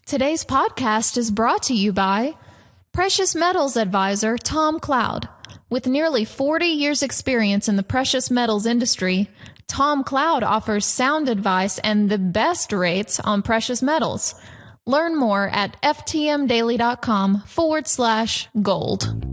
Today's podcast is brought to you by precious metals advisor Tom Cloud. With nearly 40 years' experience in the precious metals industry, Tom Cloud offers sound advice and the best rates on precious metals. Learn more at ftmdaily.com/gold.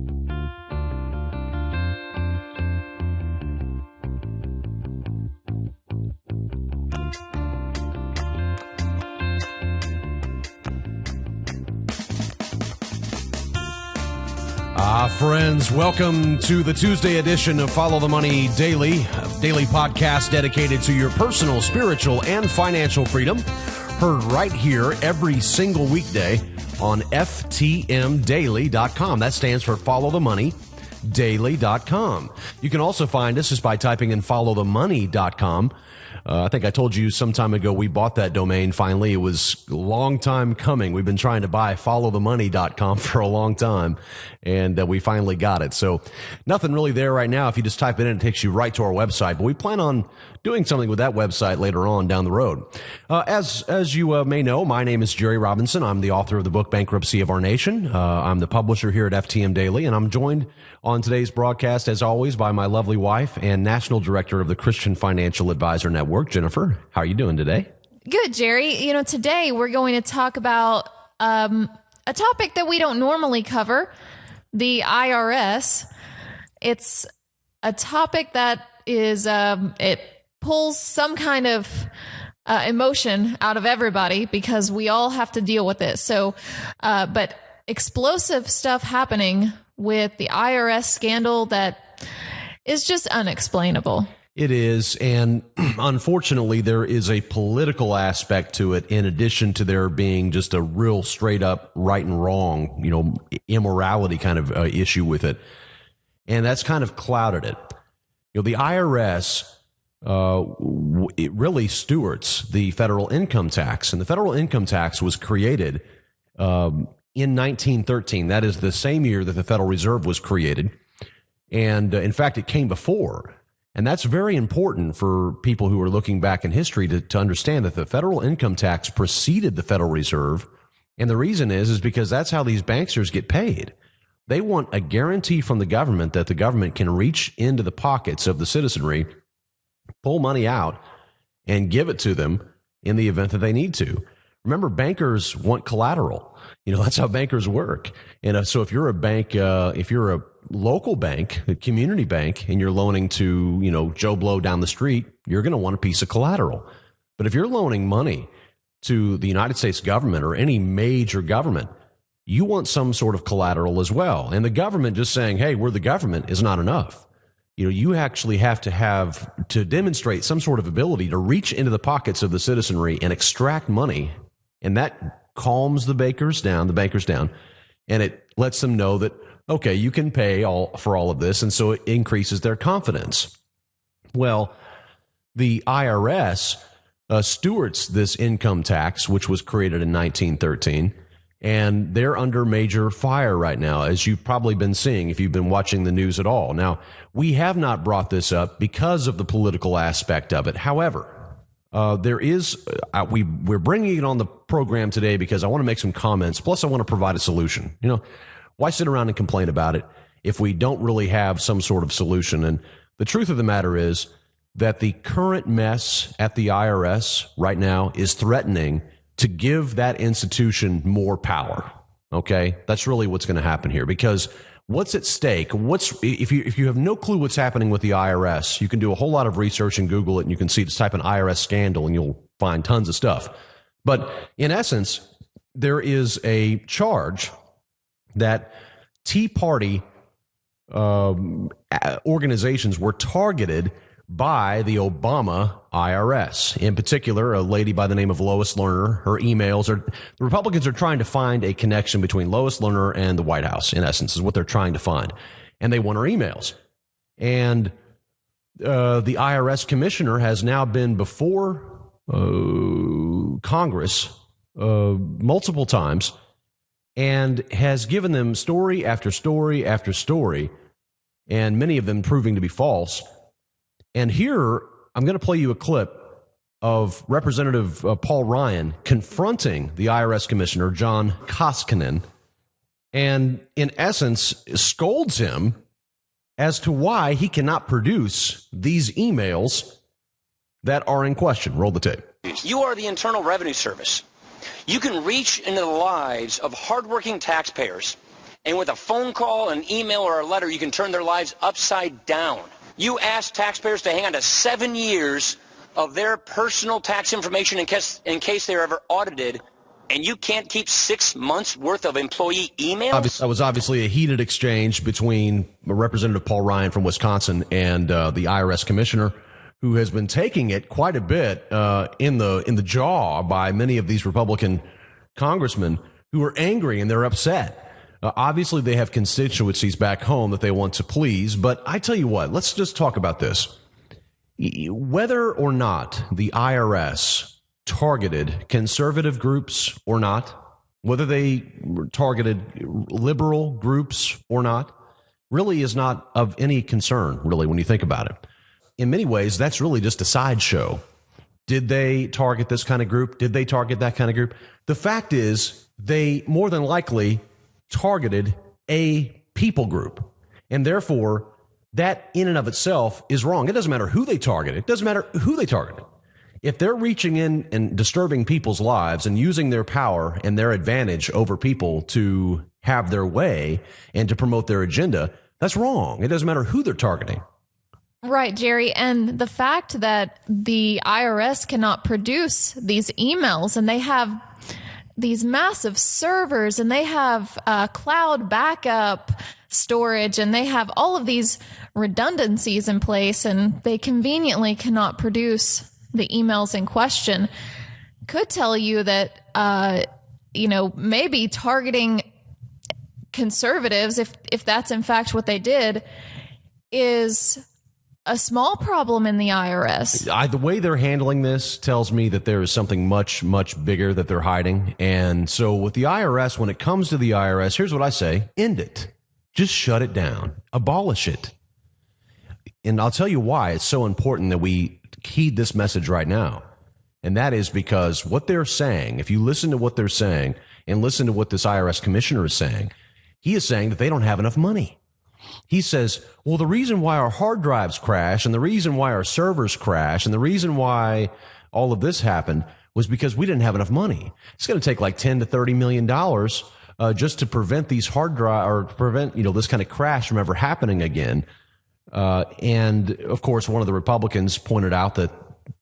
Friends, welcome to the Tuesday edition of Follow the Money Daily, a daily podcast dedicated to your personal, spiritual, and financial freedom. Heard right here every single weekday on ftmdaily.com. That stands for followthemoneydaily.com. You can also find us just by typing in followthemoney.com. I think I told you some time ago we bought that domain finally. It was a long time coming. We've been trying to buy followthemoney.com for a long time, and we finally got it. So nothing really there right now. If you just type it in, it takes you right to our website. But we plan on doing something with that website later on down the road. As you may know, my name is Jerry Robinson. I'm the author of the book Bankruptcy of Our Nation. I'm the publisher here at FTM Daily, and I'm joined on today's broadcast, as always, by my lovely wife and national director of the Christian Financial Advisor Network, Jennifer. How are you doing today? Good, Jerry. Today we're going to talk about a topic that we don't normally cover, the IRS. It's a topic that is, it pulls some kind of emotion out of everybody because we all have to deal with it. So, but explosive stuff happening with the IRS scandal that is just unexplainable. It is, and unfortunately, there is a political aspect to it in addition to there being just a real straight up right and wrong, immorality kind of issue with it. And that's kind of clouded it. The IRS, it really stewards the federal income tax, and the federal income tax was created in 1913. That is the same year that the Federal Reserve was created. And in fact, it came before. And that's very important for people who are looking back in history to understand that the federal income tax preceded the Federal Reserve. And the reason is because that's how these banksters get paid. They want a guarantee from the government that the government can reach into the pockets of the citizenry, pull money out, and give it to them in the event that they need to. Remember, bankers want collateral. That's how bankers work. And so if you're a bank, if you're a local bank, a community bank, and you're loaning to, Joe Blow down the street, you're going to want a piece of collateral. But if you're loaning money to the United States government or any major government, you want some sort of collateral as well. And the government just saying, hey, we're the government is not enough. You actually have to demonstrate some sort of ability to reach into the pockets of the citizenry and extract money. And that calms the bankers down, and it lets them know that, okay, you can pay for all of this, and so it increases their confidence. Well, the IRS stewards this income tax, which was created in 1913, and they're under major fire right now, as you've probably been seeing if you've been watching the news at all. Now, we have not brought this up because of the political aspect of it. However, we're bringing it on the program today because I want to make some comments. Plus, I want to provide a solution. Why sit around and complain about it if we don't really have some sort of solution? And the truth of the matter is that the current mess at the IRS right now is threatening to give that institution more power. Okay, that's really what's going to happen here, because what's at stake? If you have no clue what's happening with the IRS, you can do a whole lot of research and Google it, and you can just type in IRS scandal and you'll find tons of stuff. But in essence, there is a charge that Tea Party organizations were targeted by the Obama IRS. In particular, a lady by the name of Lois Lerner. Her emails the Republicans are trying to find a connection between Lois Lerner and the White House, in essence, is what they're trying to find. And they want her emails. And the IRS commissioner has now been before Congress multiple times and has given them story after story after story, and many of them proving to be false. And here, I'm going to play you a clip of Representative Paul Ryan confronting the IRS Commissioner, John Koskinen, and in essence scolds him as to why he cannot produce these emails that are in question. Roll the tape. You are the Internal Revenue Service. You can reach into the lives of hardworking taxpayers, and with a phone call, an email, or a letter, you can turn their lives upside down. You ask taxpayers to hang on to 7 years of their personal tax information in case they're ever audited, and you can't keep 6 months worth of employee emails? That was obviously a heated exchange between Representative Paul Ryan from Wisconsin and the IRS Commissioner, who has been taking it quite a bit in the jaw by many of these Republican congressmen who are angry and they're upset. Obviously, they have constituencies back home that they want to please. But I tell you what, let's just talk about this. Whether or not the IRS targeted conservative groups or not, whether they targeted liberal groups or not, really is not of any concern, really, when you think about it. In many ways, that's really just a sideshow. Did they target this kind of group? Did they target that kind of group? The fact is, they more than likely targeted a people group. And therefore, that in and of itself is wrong. It doesn't matter who they targeted. It doesn't matter who they targeted. If they're reaching in and disturbing people's lives and using their power and their advantage over people to have their way and to promote their agenda, that's wrong. It doesn't matter who they're targeting. Right, Jerry. And the fact that the IRS cannot produce these emails, and they have these massive servers, and they have cloud backup storage, and they have all of these redundancies in place, and they conveniently cannot produce the emails in question, could tell you that, maybe targeting conservatives, if that's in fact what they did, is a small problem in the IRS. The way they're handling this tells me that there is something much, much bigger that they're hiding. And so with the IRS, when it comes to the IRS, here's what I say: end it. Just shut it down. Abolish it. And I'll tell you why it's so important that we heed this message right now. And that is because what they're saying, if you listen to what they're saying and listen to what this IRS commissioner is saying, he is saying that they don't have enough money. He says, well, the reason why our hard drives crash and the reason why our servers crash and the reason why all of this happened was because we didn't have enough money. It's going to take like $10 to $30 million just to prevent these hard drive or prevent, this kind of crash from ever happening again. And of course, one of the Republicans pointed out that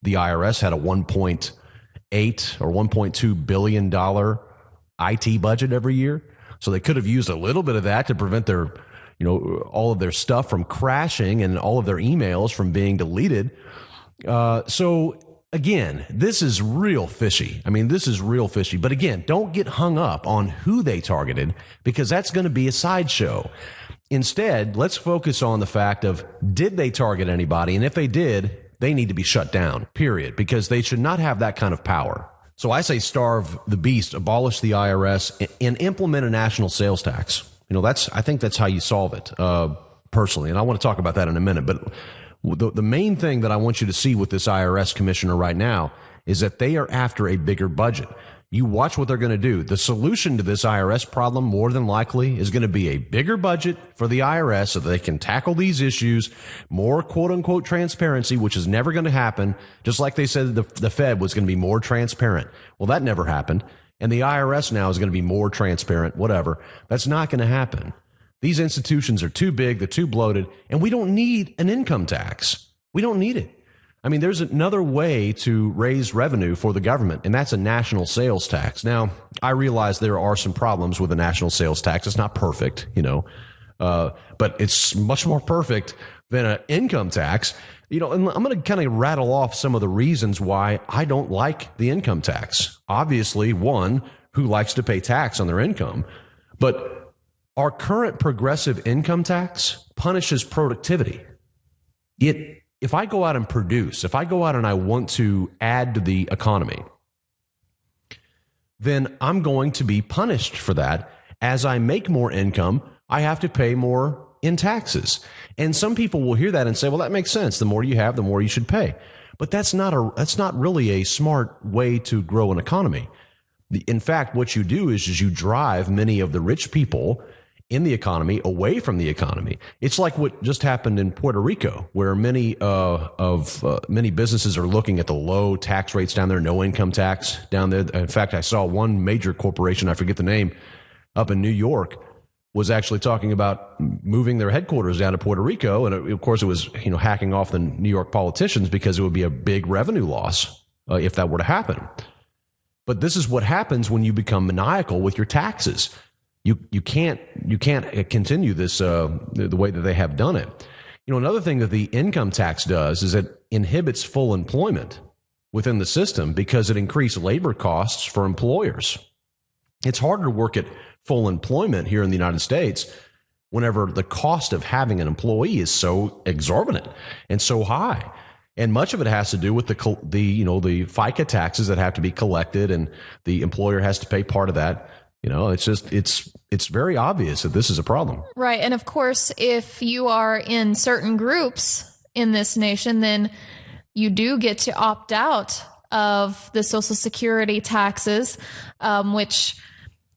the IRS had a $1.8 or $1.2 billion IT budget every year. So they could have used a little bit of that to prevent their all of their stuff from crashing and all of their emails from being deleted. So again, this is real fishy. I mean, this is real fishy. But again, don't get hung up on who they targeted, because that's going to be a sideshow. Instead, let's focus on the fact of, did they target anybody? And if they did, they need to be shut down, period, because they should not have that kind of power. So I say starve the beast, abolish the IRS, and implement a national sales tax. I think that's how you solve it, personally. And I want to talk about that in a minute. But the main thing that I want you to see with this IRS commissioner right now is that they are after a bigger budget. You watch what they're going to do. The solution to this IRS problem, more than likely, is going to be a bigger budget for the IRS so that they can tackle these issues, more quote-unquote transparency, which is never going to happen, just like they said the Fed was going to be more transparent. Well, that never happened. And the IRS now is going to be more transparent, whatever. That's not going to happen. These institutions are too big, they're too bloated, and we don't need an income tax. We don't need it. I mean, there's another way to raise revenue for the government, and that's a national sales tax. Now, I realize there are some problems with a national sales tax. It's not perfect, but it's much more perfect than an income tax. And I'm going to kind of rattle off some of the reasons why I don't like the income tax. Obviously, one, who likes to pay tax on their income? But our current progressive income tax punishes productivity. If I go out and produce, if I go out and I want to add to the economy, then I'm going to be punished for that. As I make more income, I have to pay more in taxes. And some people will hear that and say, well, that makes sense. The more you have, the more you should pay. But that's not really a smart way to grow an economy. In fact, what you do is you drive many of the rich people in the economy away from the economy. It's like what just happened in Puerto Rico, where many businesses are looking at the low tax rates down there, no income tax down there. In fact, I saw one major corporation, I forget the name, up in New York, was actually talking about moving their headquarters down to Puerto Rico. And of course, it was hacking off the New York politicians because it would be a big revenue loss if that were to happen. But this is what happens when you become maniacal with your taxes. You can't continue this the way that they have done it. Another thing that the income tax does is it inhibits full employment within the system because it increases labor costs for employers. It's harder to work at full employment here in the United States whenever the cost of having an employee is so exorbitant and so high. And much of it has to do with the FICA taxes that have to be collected, and the employer has to pay part of that. It's very obvious that this is a problem. Right. And of course, if you are in certain groups in this nation, then you do get to opt out of the Social Security taxes, which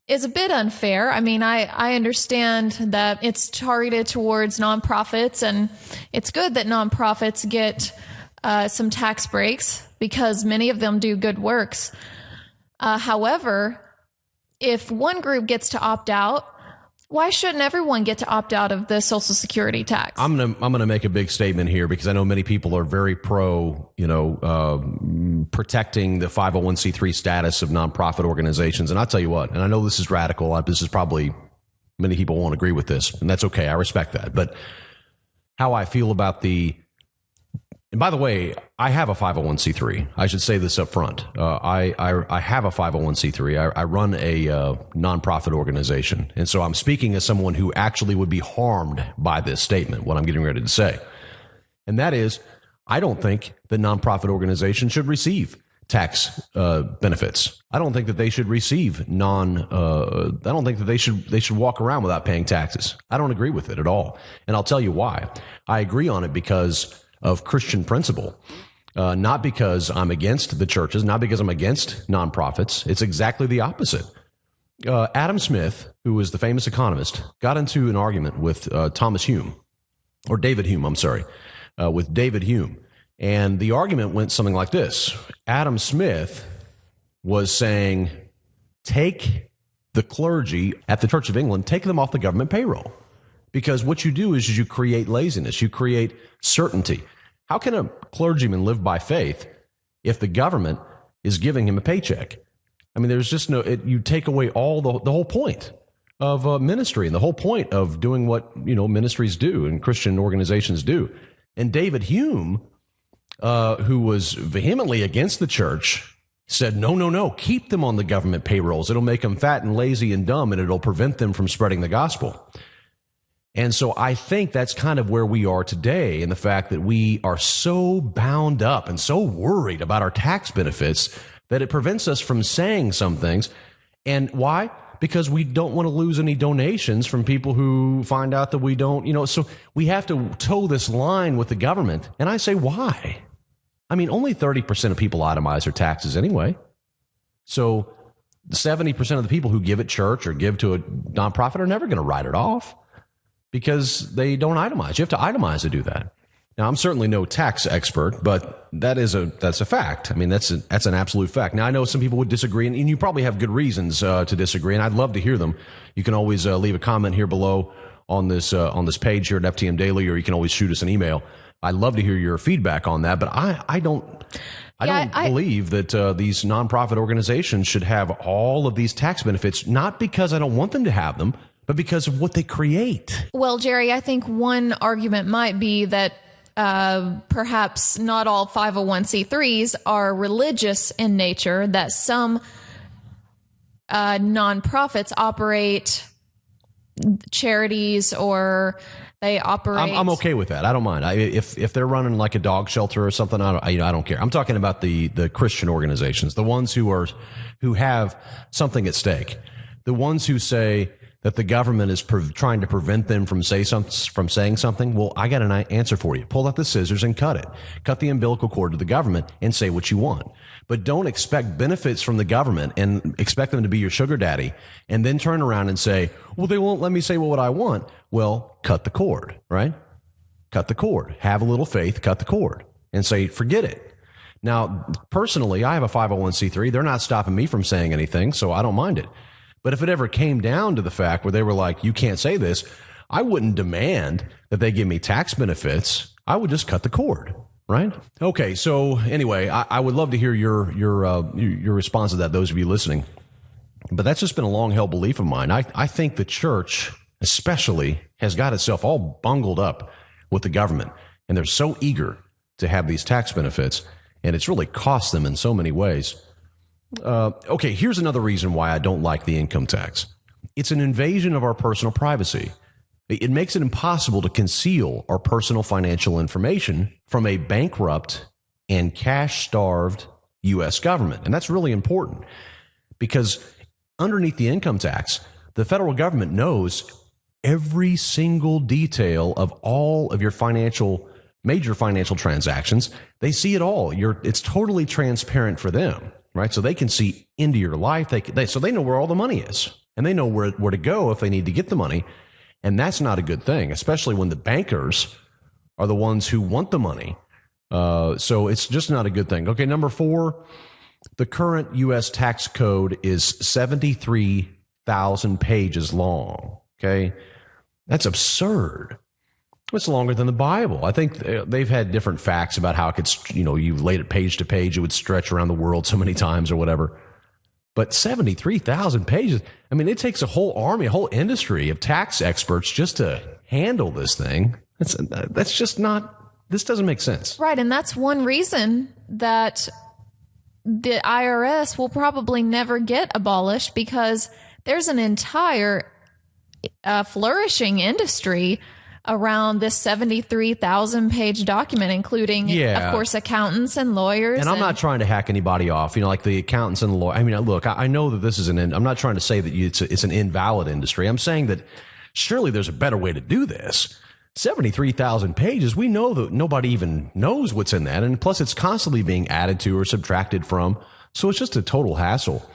is a bit unfair. I mean, I understand that it's targeted towards nonprofits, and it's good that nonprofits get some tax breaks because many of them do good works. However, if one group gets to opt out, why shouldn't everyone get to opt out of the Social Security tax? I'm gonna make a big statement here because I know many people are very pro, protecting the 501c3 status of nonprofit organizations. And I'll tell you what, and I know this is radical. This is probably, many people won't agree with this, and that's okay. I respect that. But how I feel about and by the way, I have a 501c3. I should say this up front. I have a 501c3. I run a nonprofit organization. And so I'm speaking as someone who actually would be harmed by this statement, what I'm getting ready to say. And that is, I don't think the nonprofit organization should receive tax benefits. I don't think that they should receive I don't think that they should walk around without paying taxes. I don't agree with it at all. And I'll tell you why. I agree on it because of Christian principle, not because I'm against the churches, not because I'm against nonprofits. It's exactly the opposite. Adam Smith, who was the famous economist, got into an argument with David Hume, with David Hume. And the argument went something like this. Adam Smith was saying, take the clergy at the Church of England, take them off the government payroll. Because what you do is you create laziness, you create certainty. How can a clergyman live by faith if the government is giving him a paycheck? I mean, there's just you take away all the whole point of ministry and the whole point of doing what, ministries do and Christian organizations do. And David Hume, who was vehemently against the church, said, no, keep them on the government payrolls. It'll make them fat and lazy and dumb, and it'll prevent them from spreading the gospel. And so I think that's kind of where we are today, in the fact that we are so bound up and so worried about our tax benefits that it prevents us from saying some things. And why? Because we don't want to lose any donations from people who find out that we don't, so we have to toe this line with the government. And I say, why? I mean, only 30% of people itemize their taxes anyway. So 70% of the people who give at church or give to a nonprofit are never going to write it off, because they don't itemize. You have to itemize to do that. Now, I'm certainly no tax expert, but that's a fact. I mean, that's an absolute fact. Now, I know some people would disagree, and you probably have good reasons to disagree, and I'd love to hear them. You can always leave a comment here below on this page here at FTM Daily, or you can always shoot us an email. I'd love to hear your feedback on that, but I don't believe that these nonprofit organizations should have all of these tax benefits, not because I don't want them to have them, but because of what they create. Well, Jerry, I think one argument might be that perhaps not all 501c3s are religious in nature, that some nonprofits operate charities, or they operate. I'm okay with that. I don't mind. If they're running like a dog shelter or something, I don't care. I'm talking about the Christian organizations, the ones who have something at stake, the ones who say that the government is trying to prevent them from saying something, well, I got an answer for you. Pull out the scissors and cut it. Cut the umbilical cord to the government and say what you want. But don't expect benefits from the government and expect them to be your sugar daddy and then turn around and say, well, they won't let me say what I want. Well, cut the cord, right? Cut the cord. Have a little faith, cut the cord and say, forget it. Now, personally, I have a 501c3. They're not stopping me from saying anything, so I don't mind it. But if it ever came down to the fact where they were like, you can't say this, I wouldn't demand that they give me tax benefits. I would just cut the cord, right? Okay, so anyway, I would love to hear your response to that, those of you listening. But that's just been a long-held belief of mine. I think the church, especially, has got itself all bungled up with the government, and they're so eager to have these tax benefits, and it's really cost them in so many ways. Okay, here's another reason why I don't like the income tax. It's an invasion of our personal privacy. It makes it impossible to conceal our personal financial information from a bankrupt and cash-starved U.S. government. And that's really important because underneath the income tax, the federal government knows every single detail of all of your major financial transactions. They see it all. It's totally transparent for them. Right, so they can see into your life. So they know where all the money is, and they know where to go if they need to get the money. And that's not a good thing, especially when the bankers are the ones who want the money. So it's just not a good thing. Okay, number 4, the current U.S. tax code is 73,000 pages long. Okay, that's absurd. It's longer than the Bible. I think they've had different facts about how it could, you laid it page to page, it would stretch around the world so many times or whatever. But 73,000 pages, I mean, it takes a whole army, a whole industry of tax experts just to handle this thing. That's just not, this doesn't make sense. Right, and that's one reason that the IRS will probably never get abolished, because there's an entire flourishing industry around this 73,000 page document, including, of course, accountants and lawyers. And I'm not trying to hack anybody off, like the accountants and the lawyers. I mean, look, I know that this is I'm not trying to say that it's an invalid industry. I'm saying that surely there's a better way to do this. 73,000 pages, we know that nobody even knows what's in that. And plus, it's constantly being added to or subtracted from. So it's just a total hassle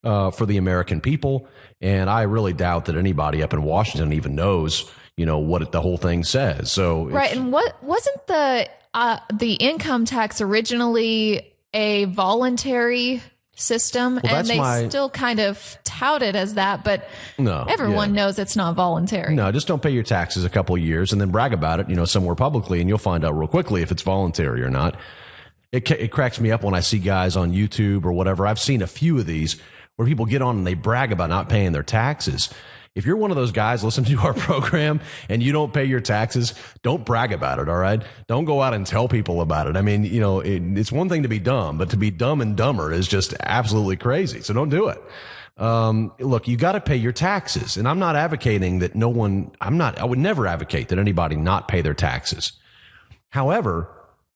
for the American people. And I really doubt that anybody up in Washington even knows what the whole thing says. So right. And what wasn't the income tax originally a voluntary system? Well, and they still kind of tout it as that, but everyone knows it's not voluntary. No, just don't pay your taxes a couple of years and then brag about it, somewhere publicly, and you'll find out real quickly if it's voluntary or not. It cracks me up when I see guys on YouTube or whatever. I've seen a few of these where people get on and they brag about not paying their taxes. If you're one of those guys listening to our program and you don't pay your taxes, don't brag about it, all right? Don't go out and tell people about it. I mean, it's one thing to be dumb, but to be dumb and dumber is just absolutely crazy. So don't do it. Look, you got to pay your taxes. And I'm not advocating that I would never advocate that anybody not pay their taxes. However,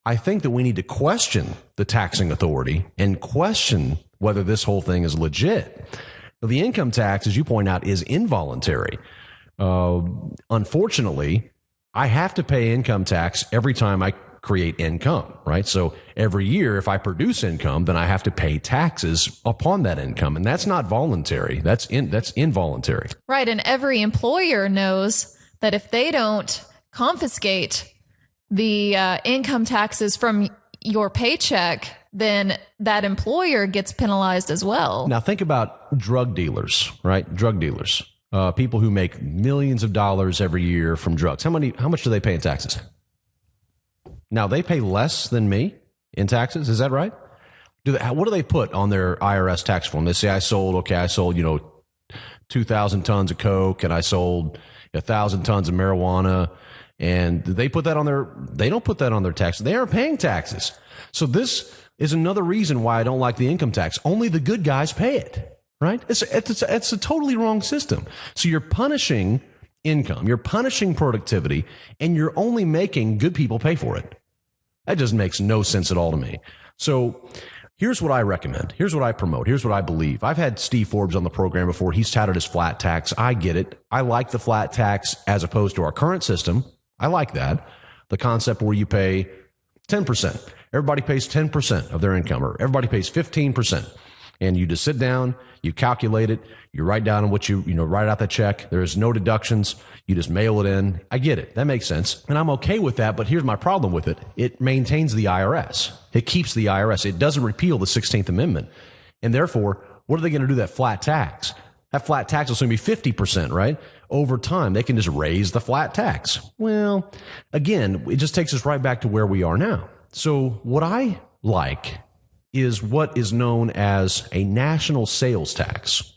I think that we need to question the taxing authority and question whether this whole thing is legit. The income tax, as you point out, is involuntary. Unfortunately, I have to pay income tax every time I create income, right? So every year, if I produce income, then I have to pay taxes upon that income. And that's not voluntary. That's involuntary. Right. And every employer knows that if they don't confiscate the income taxes from your paycheck, then that employer gets penalized as well. Now think about drug dealers, right? Drug dealers, people who make millions of dollars every year from drugs. How much do they pay in taxes? Now they pay less than me in taxes. Is that right? What do they put on their IRS tax form? They say I sold 2,000 tons of coke and I sold 1,000 tons of marijuana. And they put that they don't put that on their taxes. They aren't paying taxes. So this is another reason why I don't like the income tax. Only the good guys pay it, right? It's a totally wrong system. So you're punishing income, you're punishing productivity, and you're only making good people pay for it. That just makes no sense at all to me. So, Here's what I recommend. Here's what I promote. Here's what I believe. I've had Steve Forbes on the program before. He's touted his flat tax. I get it. I like the flat tax as opposed to our current system. I like that. The concept where you pay 10%. Everybody pays 10% of their income, or everybody pays 15%. And you just sit down, you calculate it, you write down what you write out the check. There's no deductions. You just mail it in. I get it. That makes sense. And I'm okay with that. But here's my problem with it. It maintains the IRS. It keeps the IRS. It doesn't repeal the 16th Amendment. And therefore, what are they going to do that flat tax? That flat tax is going to be 50%, right? Over time, they can just raise the flat tax. Well, again, it just takes us right back to where we are now. So what I like is what is known as a national sales tax.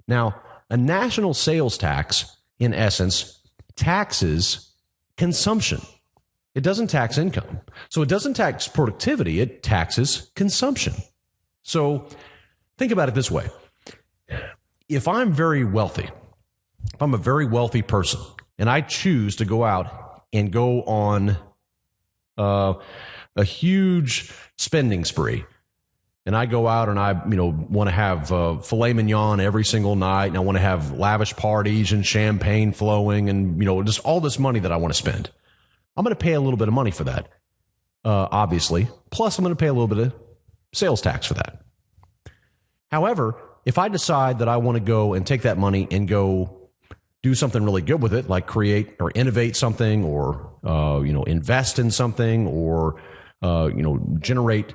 Now, a national sales tax, in essence, taxes consumption. It doesn't tax income. So it doesn't tax productivity. It taxes consumption. So think about it this way. If I'm very wealthy, if I'm a very wealthy person, and I choose to go out and go on a huge spending spree, and I go out and I want to have filet mignon every single night, and I want to have lavish parties and champagne flowing, and just all this money that I want to spend, I'm going to pay a little bit of money for that, obviously. Plus, I'm going to pay a little bit of sales tax for that. However, if I decide that I want to go and take that money and go do something really good with it, like create or innovate something, or invest in something, or generate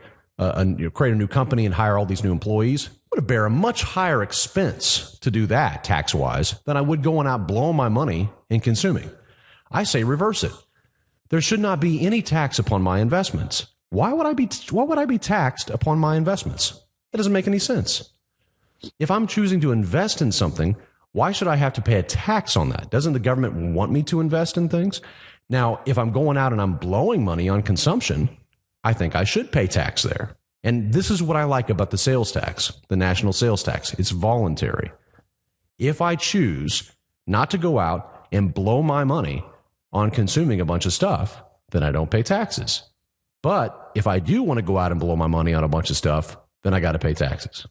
create a new company and hire all these new employees, I would bear a much higher expense to do that tax-wise than I would going out blowing my money and consuming. I say reverse it. There should not be any tax upon my investments. Why would I be taxed upon my investments? That doesn't make any sense. If I'm choosing to invest in something, why should I have to pay a tax on that? Doesn't the government want me to invest in things? Now, if I'm going out and I'm blowing money on consumption, I think I should pay tax there. And this is what I like about the sales tax, the national sales tax. It's voluntary. If I choose not to go out and blow my money on consuming a bunch of stuff, then I don't pay taxes. But if I do want to go out and blow my money on a bunch of stuff, then I got to pay taxes.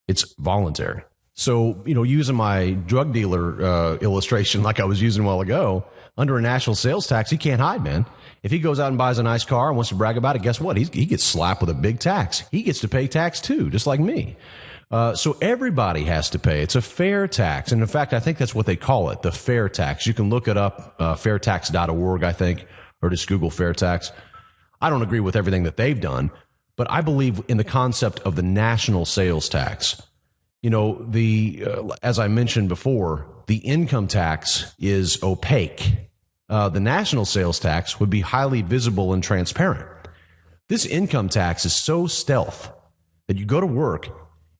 It's voluntary. So, using my drug dealer illustration like I was using a while ago, under a national sales tax, he can't hide, man. If he goes out and buys a nice car and wants to brag about it, guess what? He gets slapped with a big tax. He gets to pay tax too, just like me. So everybody has to pay. It's a fair tax. And in fact, I think that's what they call it, the fair tax. You can look it up, fairtax.org, I think, or just Google fair tax. I don't agree with everything that they've done, but I believe in the concept of the national sales tax. As I mentioned before, the income tax is opaque. The national sales tax would be highly visible and transparent. This income tax is so stealth that you go to work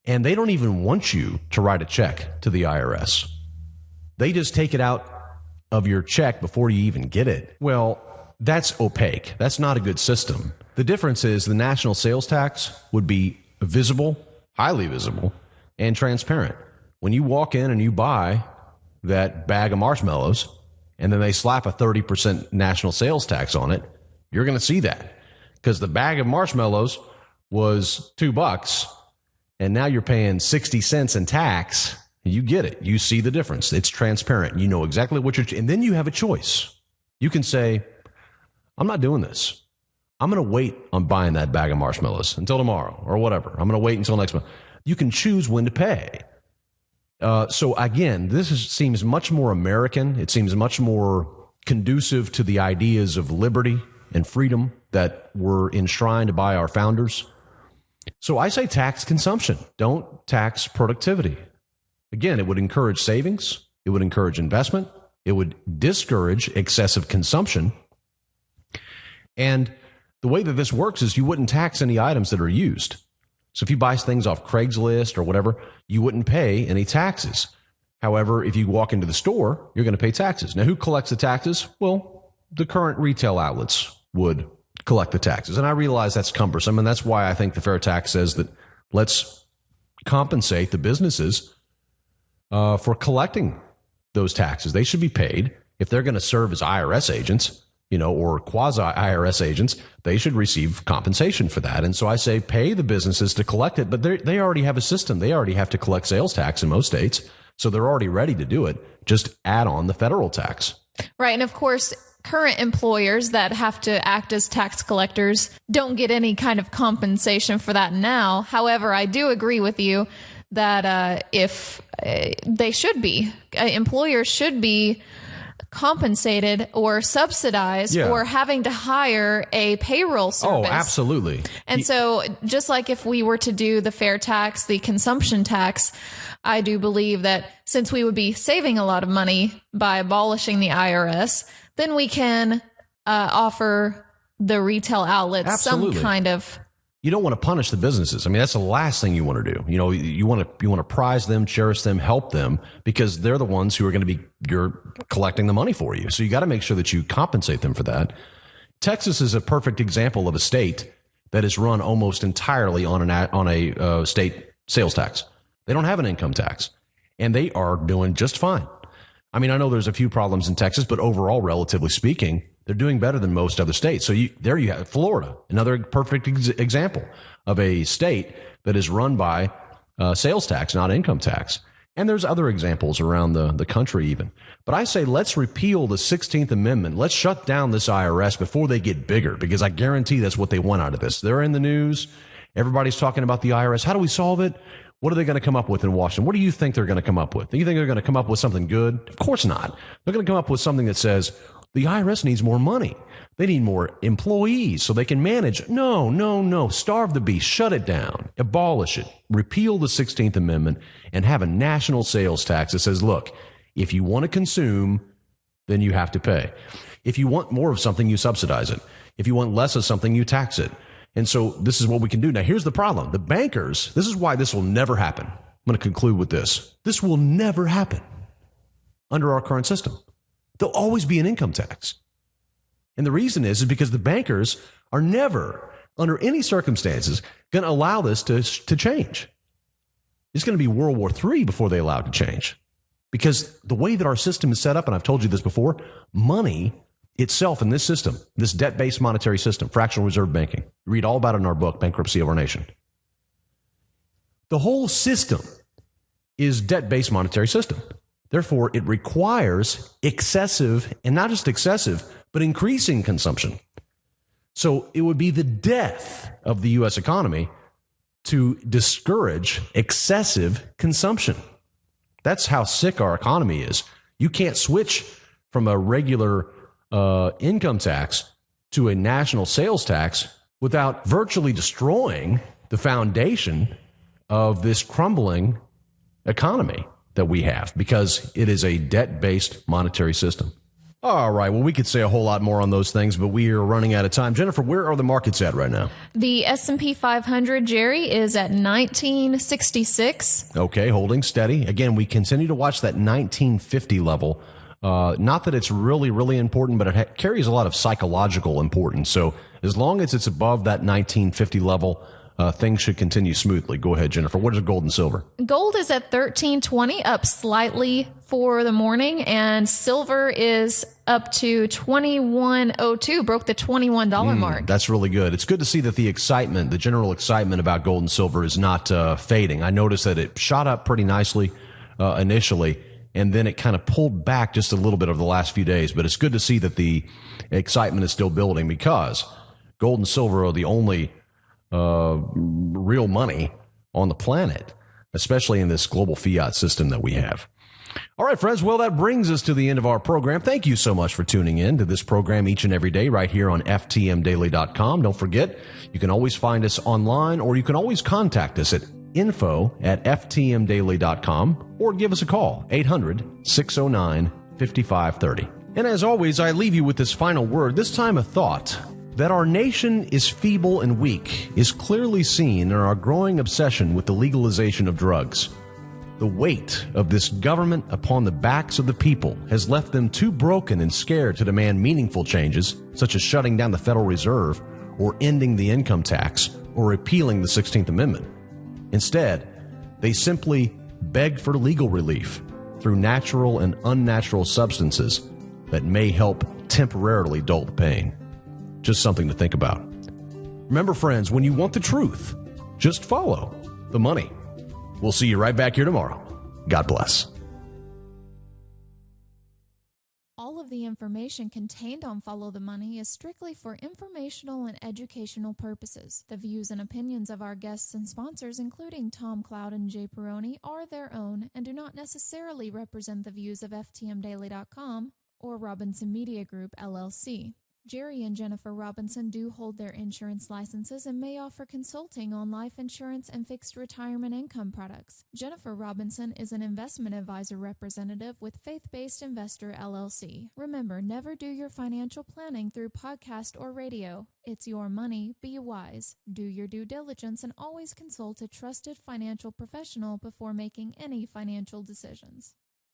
and they don't even want you to write a check to the IRS. They just take it out of your check before you even get it. Well, that's opaque. That's not a good system. The difference is the national sales tax would be visible, highly visible, and transparent. When you walk in and you buy that bag of marshmallows and then they slap a 30% national sales tax on it, you're going to see that because the bag of marshmallows was $2 and now you're paying 60 cents in tax. You get it. You see the difference. It's transparent. You know exactly what and then you have a choice. You can say, I'm not doing this. I'm going to wait on buying that bag of marshmallows until tomorrow or whatever. I'm going to wait until next month. You can choose when to pay. So again, seems much more American. It seems much more conducive to the ideas of liberty and freedom that were enshrined by our founders. So I say tax consumption. Don't tax productivity. Again, it would encourage savings. It would encourage investment. It would discourage excessive consumption. And the way that this works is you wouldn't tax any items that are used. So if you buy things off Craigslist or whatever, you wouldn't pay any taxes. However, if you walk into the store, you're going to pay taxes. Now, who collects the taxes? Well, the current retail outlets would collect the taxes. And I realize that's cumbersome, and that's why I think the fair tax says that let's compensate the businesses for collecting those taxes. They should be paid if they're going to serve as IRS agents. or quasi IRS agents, they should receive compensation for that. And so I say pay the businesses to collect it, but they already have a system. They already have to collect sales tax in most states. So they're already ready to do it. Just add on the federal tax. Right. And of course, current employers that have to act as tax collectors don't get any kind of compensation for that now. However, I do agree with you that if they should be, employers should be compensated or subsidized for having to hire a payroll service. Oh, absolutely. And so just like if we were to do the fair tax, the consumption tax, I do believe that since we would be saving a lot of money by abolishing the IRS, then we can offer the retail outlets some kind of. You don't want to punish the businesses. I mean, that's the last thing you want to do. You want to prize them, cherish them, help them, because they're the ones who are going to be collecting the money for you. So you got to make sure that you compensate them for that. Texas is a perfect example of a state that is run almost entirely on a state sales tax. They don't have an income tax, and they are doing just fine. I mean, I know there's a few problems in Texas, but overall, relatively speaking, they're doing better than most other states. So there you have Florida, another perfect example of a state that is run by sales tax, not income tax. And there's other examples around the country even. But I say let's repeal the 16th Amendment. Let's shut down this IRS before they get bigger, because I guarantee that's what they want out of this. They're in the news. Everybody's talking about the IRS. How do we solve it? What are they going to come up with in Washington? What do you think they're going to come up with? Do you think they're going to come up with something good? Of course not. They're going to come up with something that says the IRS needs more money. They need more employees so they can manage. No. Starve the beast. Shut it down. Abolish it. Repeal the 16th Amendment and have a national sales tax that says, look, if you want to consume, then you have to pay. If you want more of something, you subsidize it. If you want less of something, you tax it. And so this is what we can do. Now, here's the problem. The bankers, this is why this will never happen. I'm going to conclude with this. This will never happen under our current system. There'll always be an income tax. And the reason is because the bankers are never, under any circumstances, going to allow this to change. It's going to be World War III before they allow it to change. Because the way that our system is set up, and I've told you this before, money itself in this system, this debt-based monetary system, fractional reserve banking, read all about it in our book, Bankruptcy of Our Nation. The whole system is debt-based monetary system. Therefore, it requires excessive, and not just excessive, but increasing consumption. So it would be the death of the U.S. economy to discourage excessive consumption. That's how sick our economy is. You can't switch from a regular income tax to a national sales tax without virtually destroying the foundation of this crumbling economy that we have, because it is a debt-based monetary system. All right. Well, we could say a whole lot more on those things, but we are running out of time. Jennifer, where are the markets at right now? The S&P 500, Jerry, is at 1966. Okay, holding steady. Again, we continue to watch that 1950 level. Not that it's really, really important, but it carries a lot of psychological importance. So as long as it's above that 1950 level, things should continue smoothly. Go ahead, Jennifer. What is gold and silver? Gold is at $13.20, up slightly for the morning, and silver is up to $21.02, broke the $21 mark. That's really good. It's good to see that the excitement, the general excitement about gold and silver is not fading. I noticed that it shot up pretty nicely initially, and then it kind of pulled back just a little bit over the last few days. But it's good to see that the excitement is still building, because gold and silver are the only real money on the planet, especially in this global fiat system that we have. All right, friends. Well, that brings us to the end of our program. Thank you so much for tuning in to this program each and every day right here on ftmdaily.com. Don't forget, you can always find us online, or you can always contact us at info@ftmdaily.com, or give us a call, 800-609-5530. And as always, I leave you with this final word, this time a thought. That our nation is feeble and weak is clearly seen in our growing obsession with the legalization of drugs. The weight of this government upon the backs of the people has left them too broken and scared to demand meaningful changes, such as shutting down the Federal Reserve, or ending the income tax, or repealing the 16th Amendment. Instead, they simply beg for legal relief through natural and unnatural substances that may help temporarily dull the pain. Just something to think about. Remember, friends, when you want the truth, just follow the money. We'll see you right back here tomorrow. God bless. All of the information contained on Follow the Money is strictly for informational and educational purposes. The views and opinions of our guests and sponsors, including Tom Cloud and Jay Peroni, are their own and do not necessarily represent the views of FTMDaily.com or Robinson Media Group, LLC. Jerry and Jennifer Robinson do hold their insurance licenses and may offer consulting on life insurance and fixed retirement income products. Jennifer Robinson is an investment advisor representative with Faith-Based Investor, LLC. Remember, never do your financial planning through podcast or radio. It's your money. Be wise. Do your due diligence and always consult a trusted financial professional before making any financial decisions.